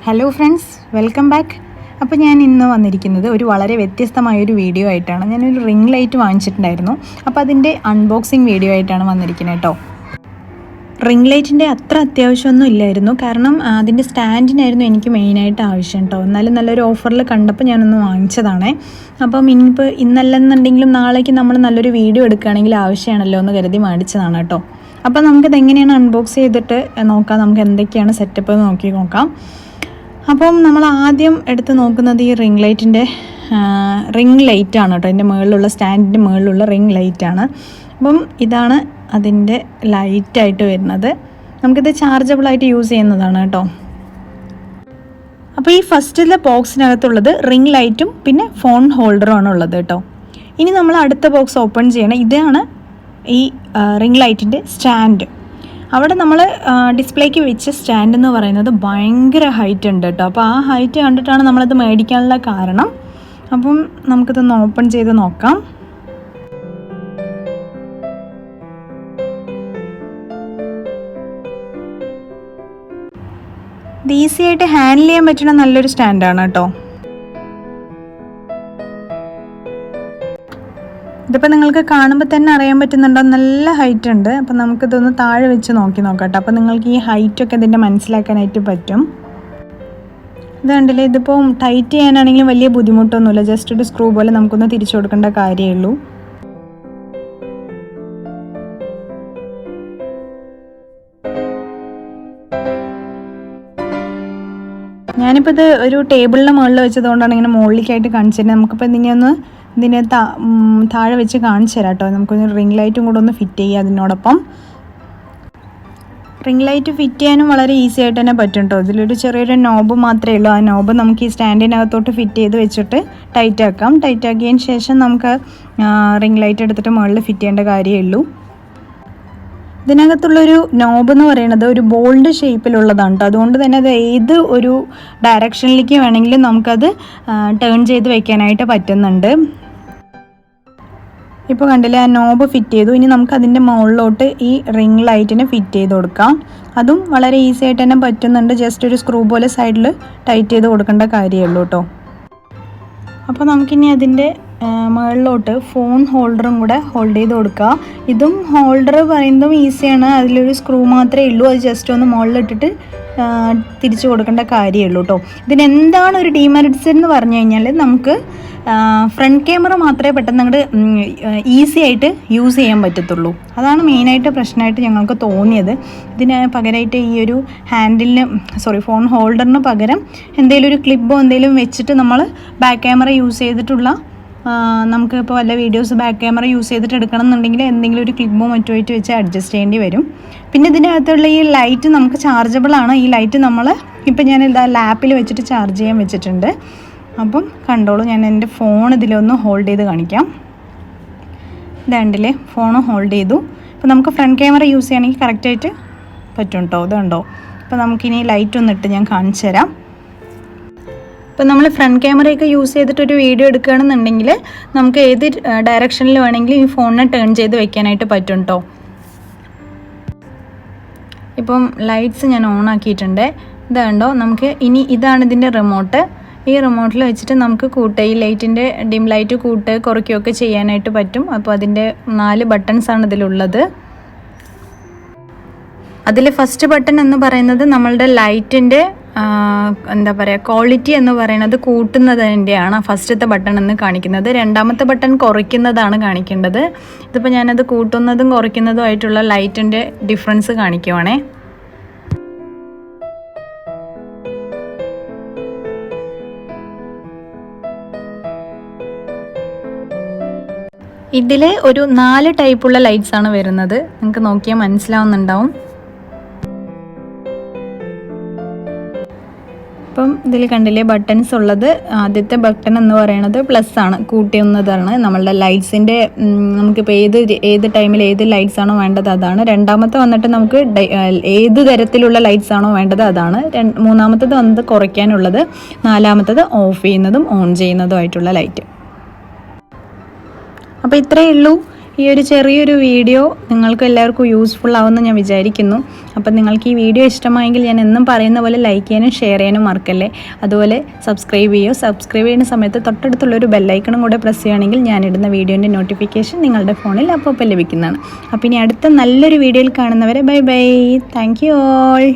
Hello friends, welcome back. അപ്പോൾ ഞാൻ ഇന്ന് വന്നിരിക്കുന്നത് ഒരു വളരെ വ്യത്യസ്തമായൊരു വീഡിയോ ആയിട്ടാണ്. ഞാനൊരു റിംഗ് ലൈറ്റ് വാങ്ങിച്ചിട്ടുണ്ടായിരുന്നു. അപ്പോൾ അതിൻ്റെ അൺബോക്സിങ് വീഡിയോ ആയിട്ടാണ് വന്നിരിക്കുന്നത് കേട്ടോ. റിംഗ് ലൈറ്റിൻ്റെ അത്ര അത്യാവശ്യമൊന്നും ഇല്ലായിരുന്നു, കാരണം അതിൻ്റെ സ്റ്റാൻഡിനായിരുന്നു എനിക്ക് മെയിനായിട്ട് ആവശ്യം കേട്ടോ. എന്നാലും നല്ലൊരു ഓഫറിൽ കണ്ടപ്പോൾ ഞാനൊന്ന് വാങ്ങിച്ചതാണേ. അപ്പം ഇനിയിപ്പോൾ ഇന്നല്ലെന്നുണ്ടെങ്കിലും നാളേക്ക് നമ്മൾ നല്ലൊരു വീഡിയോ എടുക്കുകയാണെങ്കിൽ ആവശ്യമാണല്ലോ എന്ന് കരുതി മേടിച്ചതാണ് കേട്ടോ. അപ്പോൾ നമുക്കിത് എങ്ങനെയാണ് അൺബോക്സ് ചെയ്തിട്ട് നോക്കാം, നമുക്ക് എന്തൊക്കെയാണ് സെറ്റപ്പ് എന്ന് നോക്കാം. അപ്പം നമ്മൾ ആദ്യം എടുത്ത് നോക്കുന്നത് ഈ റിംഗ് ലൈറ്റിൻ്റെ റിംഗ് ലൈറ്റാണ് കേട്ടോ. അതിൻ്റെ മുകളിലുള്ള സ്റ്റാൻഡിൻ്റെ മുകളിലുള്ള റിംഗ് ലൈറ്റാണ്. അപ്പം ഇതാണ് അതിൻ്റെ ലൈറ്റായിട്ട് വരുന്നത്. നമുക്കിത് ചാർജബിളായിട്ട് യൂസ് ചെയ്യുന്നതാണ് കേട്ടോ. അപ്പോൾ ഈ ഫസ്റ്റിലെ ബോക്സിനകത്തുള്ളത് റിംഗ് ലൈറ്റും പിന്നെ ഫോൺ ഹോൾഡറും ആണ് ഉള്ളത് കേട്ടോ. ഇനി നമ്മൾ അടുത്ത ബോക്സ് ഓപ്പൺ ചെയ്യണം. ഇതാണ് ഈ റിംഗ് ലൈറ്റിൻ്റെ സ്റ്റാൻഡ്. അവിടെ നമ്മൾ ഡിസ്പ്ലേക്ക് വെച്ച സ്റ്റാൻഡ് എന്ന് പറയുന്നത് ഭയങ്കര ഹൈറ്റ് ഉണ്ട് കേട്ടോ. അപ്പോൾ ആ ഹൈറ്റ് കണ്ടിട്ടാണ് നമ്മളത് മേടിക്കാനുള്ള കാരണം. അപ്പം നമുക്കിതൊന്ന് ഓപ്പൺ ചെയ്ത് നോക്കാം. ഇത് ഈസി ആയിട്ട് ഹാൻഡിൽ ചെയ്യാൻ പറ്റുന്ന നല്ലൊരു സ്റ്റാൻഡാണ് കേട്ടോ. ഇതിപ്പോൾ നിങ്ങൾക്ക് കാണുമ്പോൾ തന്നെ അറിയാൻ പറ്റുന്നുണ്ടോ, നല്ല ഹൈറ്റ് ഉണ്ട്. അപ്പം നമുക്കിതൊന്ന് താഴെ വെച്ച് നോക്കാം കേട്ടോ. അപ്പോൾ നിങ്ങൾക്ക് ഈ ഹൈറ്റൊക്കെ ഇതിൻ്റെ മനസ്സിലാക്കാനായിട്ട് പറ്റും. ഇത് കണ്ടില്ലേ, ഇതിപ്പോൾ ടൈറ്റ് ചെയ്യാനാണെങ്കിലും വലിയ ബുദ്ധിമുട്ടൊന്നുമില്ല. ജസ്റ്റ് ഒരു സ്ക്രൂ പോലെ നമുക്കൊന്ന് തിരിച്ചു കൊടുക്കേണ്ട കാര്യമേ ഉള്ളൂ. ഞാനിപ്പോൾ ഇത് ഒരു ടേബിളിൻ്റെ മുകളിൽ വെച്ചതുകൊണ്ടാണ് ഇങ്ങനെ മുകളിലേക്കായിട്ട് കാണിച്ചിരുന്നത്. നമുക്കിപ്പോൾ ഇതിനെ താഴെ വെച്ച് കാണിച്ചു തരാം കേട്ടോ. നമുക്കൊന്ന് റിംഗ് ലൈറ്റും കൂടെ ഒന്ന് ഫിറ്റ് ചെയ്യുക. അതിനോടൊപ്പം റിംഗ് ലൈറ്റ് ഫിറ്റ് ചെയ്യാനും വളരെ ഈസി ആയിട്ട് തന്നെ പറ്റും കേട്ടോ. ഇതിലൊരു ചെറിയൊരു നോബ് മാത്രമേ ഉള്ളൂ. ആ നോബ് നമുക്ക് ഈ സ്റ്റാൻഡിനകത്തോട്ട് ഫിറ്റ് ചെയ്ത് വെച്ചിട്ട് ടൈറ്റ് ആക്കിയതിന് ശേഷം നമുക്ക് റിംഗ് ലൈറ്റ് എടുത്തിട്ട് മുകളിൽ ഫിറ്റ് ചെയ്യേണ്ട കാര്യമേ ഉള്ളൂ. ഇതിനകത്തുള്ളൊരു നോബ് എന്ന് പറയുന്നത് ഒരു ബോൾഡ് ഷേപ്പിലുള്ളതാണ് കേട്ടോ. അതുകൊണ്ട് തന്നെ അത് ഏത് ഒരു ഡയറക്ഷനിലേക്ക് വേണമെങ്കിലും നമുക്കത് ടേൺ ചെയ്ത് വെക്കാനായിട്ട് പറ്റുന്നുണ്ട്. ഇപ്പോൾ കണ്ടില്ലേ, ആ നോബ് ഫിറ്റ് ചെയ്തു. ഇനി നമുക്ക് അതിൻ്റെ മുകളിലോട്ട് ഈ റിംഗ് ലൈറ്റിനെ ഫിറ്റ് ചെയ്ത് കൊടുക്കാം. അതും വളരെ ഈസി ആയിട്ട് തന്നെ പറ്റുന്നുണ്ട്. ജസ്റ്റ് ഒരു സ്ക്രൂ പോലെ സൈഡിൽ ടൈറ്റ് ചെയ്ത് കൊടുക്കേണ്ട കാര്യമേ ഉള്ളൂ കേട്ടോ. അപ്പോൾ നമുക്കിനി അതിൻ്റെ മുകളിലോട്ട് ഫോൺ ഹോൾഡറും കൂടെ ഹോൾഡ് ചെയ്ത് കൊടുക്കുക. ഇതും ഹോൾഡർ പറയുന്നതും ഈസിയാണ്. അതിലൊരു സ്ക്രൂ മാത്രമേ ഉള്ളൂ. അത് ജസ്റ്റ് ഒന്ന് മുകളിലിട്ടിട്ട് തിരിച്ചു കൊടുക്കേണ്ട കാര്യമേ ഉള്ളൂ കേട്ടോ. ഇതിനെന്താണ് ഒരു ഡീമെറിറ്റ്സ് എന്ന് പറഞ്ഞു കഴിഞ്ഞാൽ, നമുക്ക് ഫ്രണ്ട് ക്യാമറ മാത്രമേ പെട്ടെന്ന് അങ്ങോട്ട് ഈസി ആയിട്ട് യൂസ് ചെയ്യാൻ പറ്റത്തുള്ളൂ. അതാണ് മെയിനായിട്ട് പ്രശ്നമായിട്ട് ഞങ്ങൾക്ക് തോന്നിയത്. ഇതിന് പകരമായിട്ട് ഈ ഒരു ഫോൺ ഹോൾഡറിന് പകരം എന്തെങ്കിലും ഒരു ക്ലിപ്പോ എന്തെങ്കിലും വെച്ചിട്ട് നമ്മൾ ബാക്ക് ക്യാമറ യൂസ് ചെയ്തിട്ടുള്ള നമുക്ക് ഇപ്പോൾ വല്ല വീഡിയോസ് ബാക്ക് ക്യാമറ യൂസ് ചെയ്തിട്ട് എടുക്കണം എന്നുണ്ടെങ്കിൽ എന്തെങ്കിലും ഒരു ക്ലിപ്പോ മറ്റോ ആയിട്ട് വെച്ച് അഡ്ജസ്റ്റ് ചെയ്യേണ്ടി വരും. പിന്നെ ഇതിനകത്തുള്ള ഈ ലൈറ്റ് നമുക്ക് ചാർജബിളാണ്. ഈ ലൈറ്റ് ഇപ്പം ഞാൻ ലാപ്പിൽ വെച്ചിട്ട് ചാർജ് ചെയ്യാൻ വെച്ചിട്ടുണ്ട്. അപ്പം കണ്ടോളൂ, ഞാൻ എൻ്റെ ഫോൺ ഇതിലൊന്ന് ഹോൾഡ് ചെയ്ത് കാണിക്കാം. ഇതാണ്ടില്ലേ, ഫോണ് ഹോൾഡ് ചെയ്തു. ഇപ്പോൾ നമുക്ക് ഫ്രണ്ട് ക്യാമറ യൂസ് ചെയ്യുകയാണെങ്കിൽ കറക്റ്റായിട്ട് പറ്റും കേട്ടോ. ഇതുണ്ടോ. അപ്പോൾ നമുക്കിനി ലൈറ്റ് ഒന്നിട്ട് ഞാൻ കാണിച്ചു തരാം. ഇപ്പോൾ നമ്മൾ ഫ്രണ്ട് ക്യാമറയൊക്കെ യൂസ് ചെയ്തിട്ടൊരു വീഡിയോ എടുക്കുകയാണെന്നുണ്ടെങ്കിൽ നമുക്ക് ഏത് ഡയറക്ഷനിൽ വേണമെങ്കിലും ഈ ഫോണിനെ ടേൺ ചെയ്ത് വെക്കാനായിട്ട് പറ്റും കേട്ടോ. ഇപ്പം ലൈറ്റ്സ് ഞാൻ ഓൺ ആക്കിയിട്ടുണ്ട്. ഇതുണ്ടോ, നമുക്ക് ഇനി ഇതാണ് ഇതിൻ്റെ റിമോട്ട്. ഈ റിമോട്ടിൽ വെച്ചിട്ട് നമുക്ക് ഈ ലൈറ്റിൻ്റെ ഡിം ലൈറ്റ് കുറയ്ക്കുകയൊക്കെ ചെയ്യാനായിട്ട് പറ്റും. അപ്പോൾ അതിൻ്റെ 4 ബട്ടൺസാണ് ഇതിലുള്ളത്. അതിൽ ഫസ്റ്റ് ബട്ടൺ എന്ന് പറയുന്നത് നമ്മളുടെ ലൈറ്റിൻ്റെ ക്വാളിറ്റി എന്ന് പറയുന്നത് കൂട്ടുന്നതിൻ്റെയാണ് ഫസ്റ്റത്തെ ബട്ടൺ എന്ന് കാണിക്കുന്നത്. രണ്ടാമത്തെ ബട്ടൺ കുറയ്ക്കുന്നതാണ് കാണിക്കേണ്ടത്. ഇതിപ്പോൾ ഞാനത് കൂട്ടുന്നതും കുറയ്ക്കുന്നതും ആയിട്ടുള്ള ലൈറ്റിൻ്റെ ഡിഫറൻസ് കാണിക്കുവാണേ. ഇതിൽ ഒരു 4 ടൈപ്പുള്ള ലൈറ്റ്സാണ് വരുന്നത്. നിങ്ങൾക്ക് നോക്കിയാൽ മനസ്സിലാവുന്നുണ്ടാവും. അപ്പം ഇതിൽ കണ്ടില്ലേ ബട്ടൺസ് ഉള്ളത്. ആദ്യത്തെ ബട്ടൺ എന്ന് പറയുന്നത് പ്ലസ് ആണ്, കൂട്ടുന്നതാണ് നമ്മളുടെ ലൈറ്റ്സിൻ്റെ. നമുക്കിപ്പോൾ ഏത് ടൈമിൽ ഏത് ലൈറ്റ്സ് ആണോ വേണ്ടത് അതാണ്. രണ്ടാമത്തെ വന്നിട്ട് നമുക്ക് ഏത് തരത്തിലുള്ള ലൈറ്റ്സ് ആണോ വേണ്ടത് അതാണ്. മൂന്നാമത്തത് വന്നത് കുറയ്ക്കാനുള്ളത്. നാലാമത്തത് ഓഫ് ചെയ്യുന്നതും ഓൺ ചെയ്യുന്നതും ആയിട്ടുള്ള ലൈറ്റ്. അപ്പോൾ ഇത്രയേ ഉള്ളൂ. ഈ ഒരു ചെറിയൊരു വീഡിയോ നിങ്ങൾക്ക് എല്ലാവർക്കും യൂസ്ഫുൾ ആവുമെന്ന് ഞാൻ വിചാരിക്കുന്നു. അപ്പം നിങ്ങൾക്ക് ഈ വീഡിയോ ഇഷ്ടമായെങ്കിൽ ഞാൻ എന്നും പറയുന്ന പോലെ ലൈക്ക് ചെയ്യാനും ഷെയർ ചെയ്യാനും മറക്കല്ലേ. അതുപോലെ സബ്സ്ക്രൈബ് ചെയ്യുന്ന സമയത്ത് തൊട്ടടുത്തുള്ളൊരു ബെല്ലൈക്കണും കൂടെ പ്രസ് ചെയ്യുകയാണെങ്കിൽ ഞാനിടുന്ന വീഡിയോൻ്റെ നോട്ടിഫിക്കേഷൻ നിങ്ങളുടെ ഫോണിൽ അപ്പോൾ ലഭിക്കുന്നതാണ്. അപ്പോൾ ഇനി അടുത്ത നല്ലൊരു വീഡിയോയിൽ കാണുന്നവരെ bye bye. Thank you all.